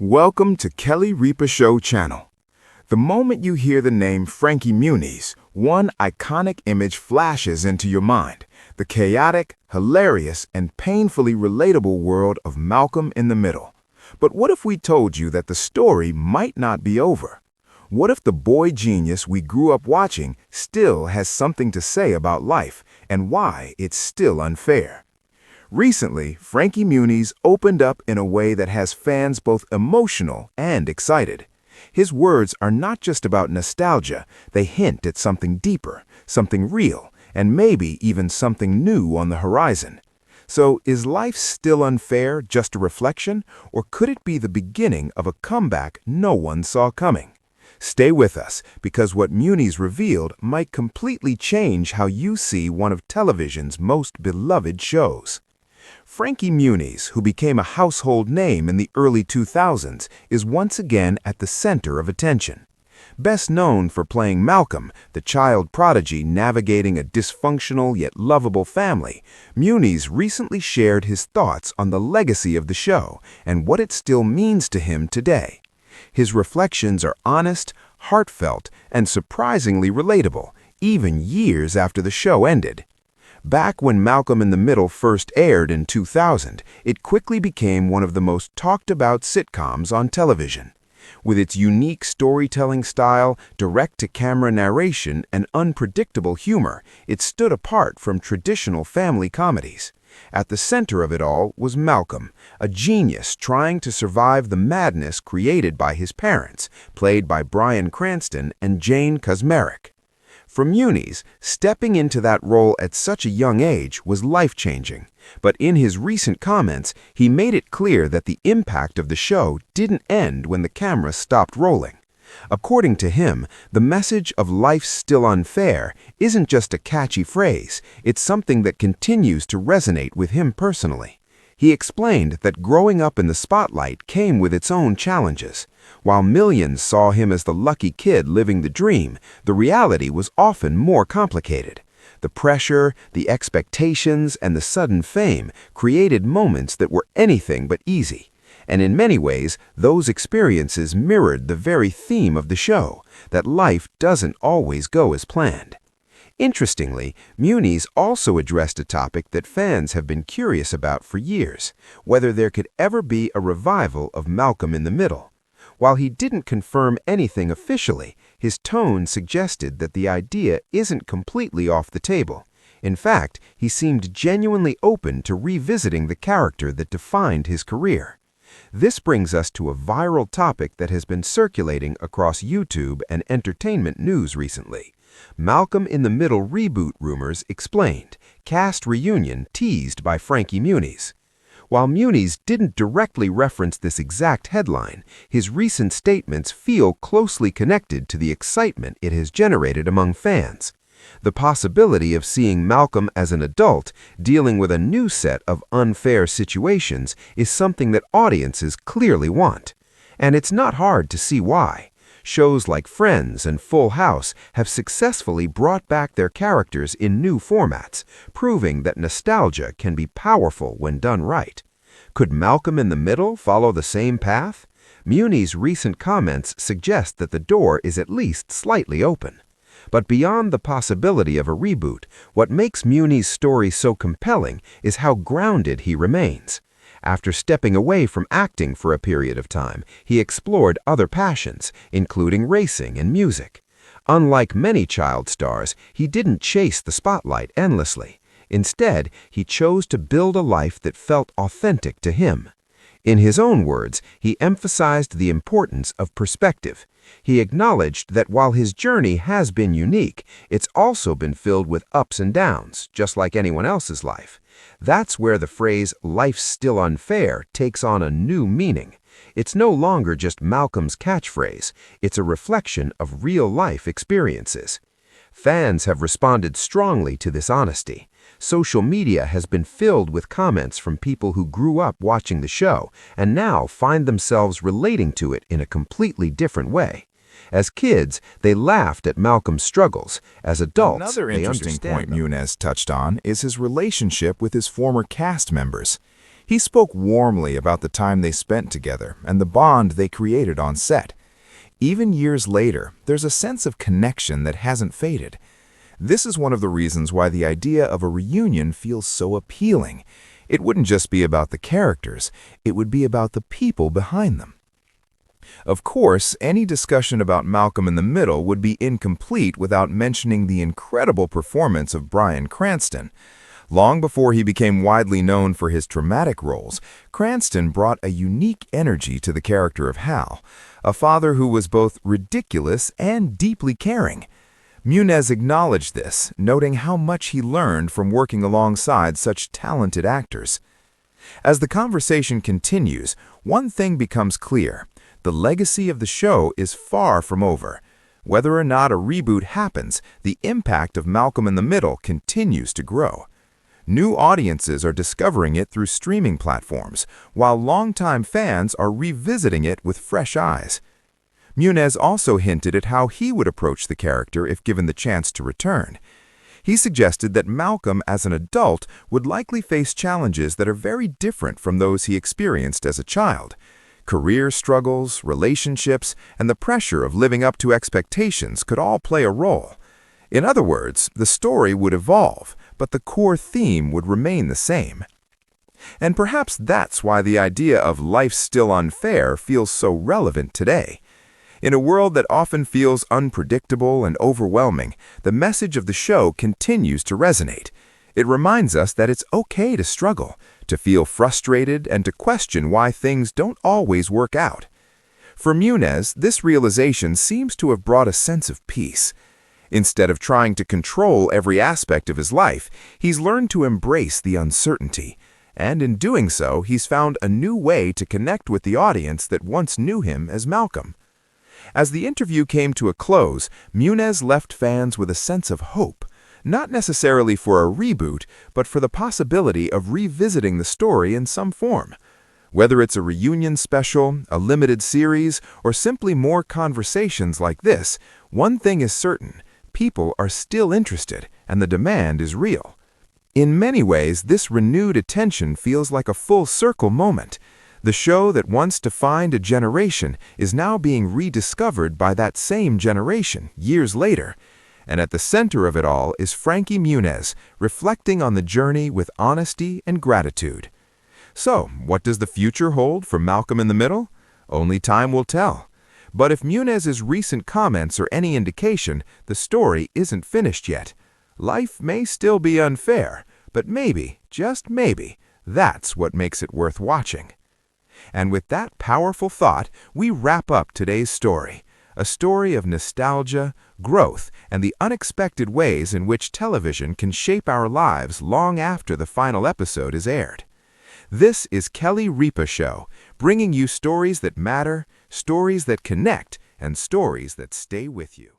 Welcome to Kelly Ripa Show channel. The moment you hear the name Frankie Muniz, one iconic image flashes into your mind: the chaotic, hilarious, and painfully relatable world of Malcolm in the Middle. But what if we told you that the story might not be over? What if the boy genius we grew up watching still has something to say about life and why it's still unfair? Recently, Frankie Muniz opened up in a way that has fans both emotional and excited. His words are not just about nostalgia, they hint at something deeper, something real, and maybe even something new on the horizon. So, is life still unfair just a reflection, or could it be the beginning of a comeback no one saw coming? Stay with us, because what Muniz revealed might completely change how you see one of television's most beloved shows. Frankie Muniz, who became a household name in the early 2000s, is once again at the center of attention. Best known for playing Malcolm, the child prodigy navigating a dysfunctional yet lovable family, Muniz recently shared his thoughts on the legacy of the show and what it still means to him today. His reflections are honest, heartfelt, and surprisingly relatable, even years after the show ended. Back when Malcolm in the Middle first aired in 2000, it quickly became one of the most talked-about sitcoms on television. With its unique storytelling style, direct-to-camera narration, and unpredictable humor, it stood apart from traditional family comedies. At the center of it all was Malcolm, a genius trying to survive the madness created by his parents, played by Bryan Cranston and Jane Kuzmarek. For Muniz, stepping into that role at such a young age was life-changing, but in his recent comments, he made it clear that the impact of the show didn't end when the camera stopped rolling. According to him, the message of "life's still unfair" isn't just a catchy phrase, it's something that continues to resonate with him personally. He explained that growing up in the spotlight came with its own challenges. While millions saw him as the lucky kid living the dream, the reality was often more complicated. The pressure, the expectations, and the sudden fame created moments that were anything but easy. And in many ways, those experiences mirrored the very theme of the show, that life doesn't always go as planned. Interestingly, Muniz also addressed a topic that fans have been curious about for years: whether there could ever be a revival of Malcolm in the Middle. While he didn't confirm anything officially, his tone suggested that the idea isn't completely off the table. In fact, he seemed genuinely open to revisiting the character that defined his career. This brings us to a viral topic that has been circulating across YouTube and entertainment news recently. Malcolm in the Middle reboot rumors explained, cast reunion teased by Frankie Muniz. While Muniz didn't directly reference this exact headline, his recent statements feel closely connected to the excitement it has generated among fans. The possibility of seeing Malcolm as an adult dealing with a new set of unfair situations is something that audiences clearly want. And it's not hard to see why. Shows like Friends and Full House have successfully brought back their characters in new formats, proving that nostalgia can be powerful when done right. Could Malcolm in the Middle follow the same path? Muniz's recent comments suggest that the door is at least slightly open. But beyond the possibility of a reboot, what makes Muniz's story so compelling is how grounded he remains. After stepping away from acting for a period of time, he explored other passions, including racing and music. Unlike many child stars, he didn't chase the spotlight endlessly. Instead, he chose to build a life that felt authentic to him. In his own words, he emphasized the importance of perspective. He acknowledged that while his journey has been unique, it's also been filled with ups and downs, just like anyone else's life. That's where the phrase "life's still unfair" takes on a new meaning. It's no longer just Malcolm's catchphrase, it's a reflection of real-life experiences. Fans have responded strongly to this honesty. Social media has been filled with comments from people who grew up watching the show and now find themselves relating to it in a completely different way. As kids, they laughed at Malcolm's struggles. As adults, Another they interesting understand point them. Muniz touched on is his relationship with his former cast members. He spoke warmly about the time they spent together and the bond they created on set. Even years later, there's a sense of connection that hasn't faded. This is one of the reasons why the idea of a reunion feels so appealing. It wouldn't just be about the characters, it would be about the people behind them. Of course, any discussion about Malcolm in the Middle would be incomplete without mentioning the incredible performance of Bryan Cranston. Long before he became widely known for his dramatic roles, Cranston brought a unique energy to the character of Hal, a father who was both ridiculous and deeply caring. Muniz acknowledged this, noting how much he learned from working alongside such talented actors. As the conversation continues, one thing becomes clear. The legacy of the show is far from over. Whether or not a reboot happens, the impact of Malcolm in the Middle continues to grow. New audiences are discovering it through streaming platforms, while longtime fans are revisiting it with fresh eyes. Muniz also hinted at how he would approach the character if given the chance to return. He suggested that Malcolm, as an adult, would likely face challenges that are very different from those he experienced as a child. Career struggles, relationships, and the pressure of living up to expectations could all play a role. In other words, the story would evolve, but the core theme would remain the same. And perhaps that's why the idea of life's still unfair feels so relevant today. In a world that often feels unpredictable and overwhelming, the message of the show continues to resonate. It reminds us that it's okay to struggle, to feel frustrated, and to question why things don't always work out. For Muniz, this realization seems to have brought a sense of peace. Instead of trying to control every aspect of his life, he's learned to embrace the uncertainty. And in doing so, he's found a new way to connect with the audience that once knew him as Malcolm. As the interview came to a close, Muniz left fans with a sense of hope, not necessarily for a reboot, but for the possibility of revisiting the story in some form. Whether it's a reunion special, a limited series, or simply more conversations like this, one thing is certain: people are still interested, and the demand is real. In many ways, this renewed attention feels like a full-circle moment. The show that once defined a generation is now being rediscovered by that same generation years later. And at the center of it all is Frankie Muniz, reflecting on the journey with honesty and gratitude. So, what does the future hold for Malcolm in the Middle? Only time will tell. But if Muniz's recent comments are any indication, the story isn't finished yet. Life may still be unfair, but maybe, just maybe, that's what makes it worth watching. And with that powerful thought, we wrap up today's story. A story of nostalgia, growth, and the unexpected ways in which television can shape our lives long after the final episode is aired. This is Kelly Ripa Show, bringing you stories that matter, stories that connect, and stories that stay with you.